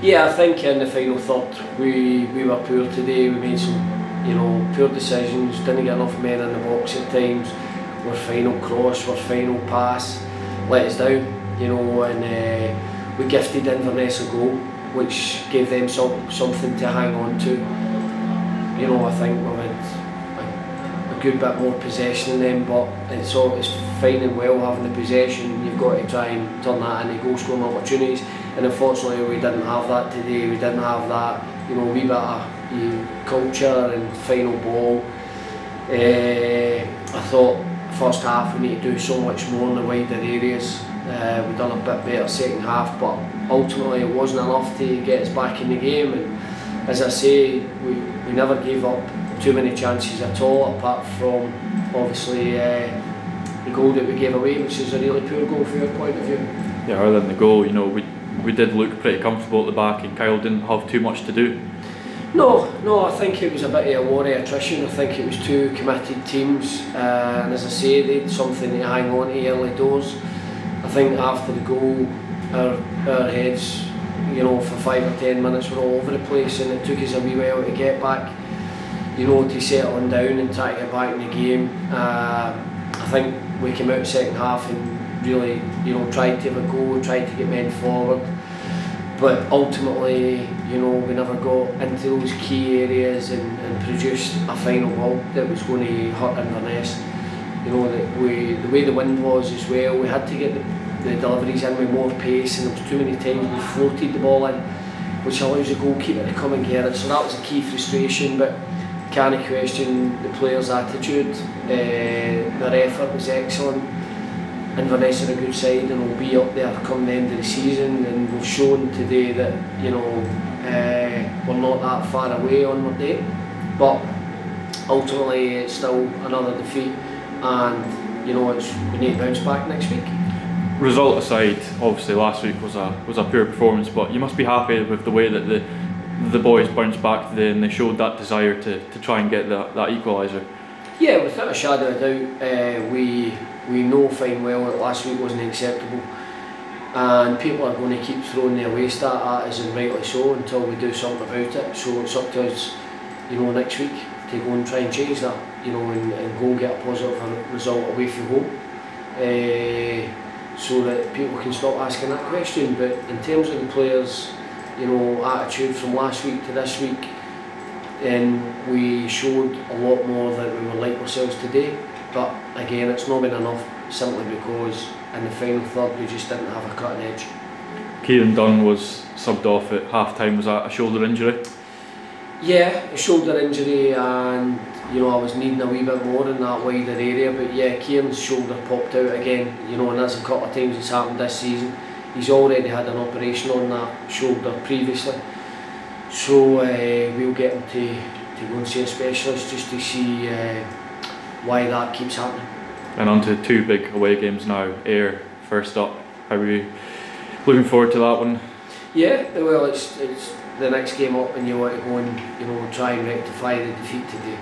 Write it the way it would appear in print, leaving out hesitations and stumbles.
Yeah, I think in the final third we were poor today. We made some, poor decisions. Didn't get enough men in the box at times. Our final cross, our final pass let us down. And we gifted Inverness a goal, which gave them something to hang on to. I think we had a good bit more possession than them, but it's fine and well having the possession. You've got to try and turn that into goal scoring opportunities, and unfortunately we didn't have that today. We didn't have that wee bit of culture and final ball. I thought first half we need to do so much more in the wider areas. We've done a bit better second half, but ultimately it wasn't enough to get us back in the game. And as I say, we never gave up too many chances at all, apart from obviously the goal that we gave away, which is a really poor goal from your point of view. Yeah, other than the goal, we did look pretty comfortable at the back, and Kyle didn't have too much to do. No, I think it was a bit of a war of attrition. I think it was two committed teams, and as I say, they had something to hang on to early doors. I think after the goal, our heads, for 5 or 10 minutes were all over the place, and it took us a wee while to get back, to settling down and try to get back in the game. I think we came out second half and really, tried to have a go, tried to get men forward. But ultimately, we never got into those key areas and produced a final ball that was going to hurt Inverness. The way the wind was as well, we had to get the deliveries in with more pace, and there was too many times we floated the ball in, which allows the goalkeeper to come and get it. So that was a key frustration, but can't question the players' attitude. Their effort was excellent. Inverness are a good side and will be up there come the end of the season, and we've shown today that we're not that far away on our day, but ultimately it's still another defeat, and we need to bounce back next week. Result aside, obviously last week was a poor performance, but you must be happy with the way that the boys bounced back today, and they showed that desire to try and get that equaliser. Yeah, without a shadow of a doubt, we know fine well that last week wasn't acceptable, and people are going to keep throwing their waste at us, and rightly so, until we do something about it. So it's up to us, next week to go and try and change that, and go and get a positive result away from home, so that people can stop asking that question. But in terms of the players, attitude from last week to this week, then we showed a lot more that we were like ourselves today. But again, it's not been enough, simply because in the final third we just didn't have a cutting edge. Kieran Dunn was subbed off at half time. Was that a shoulder injury? Yeah, a shoulder injury, and I was needing a wee bit more in that wider area. But yeah, Kieran's shoulder popped out again, and that's a couple of times it's happened this season. He's already had an operation on that shoulder previously, so we'll get him to go and see a specialist just to see why that keeps happening. And on to two big away games now. Ayr first up. How are you looking forward to that one? Yeah, well, it's the next game up, and you want to go and try and rectify the defeat today.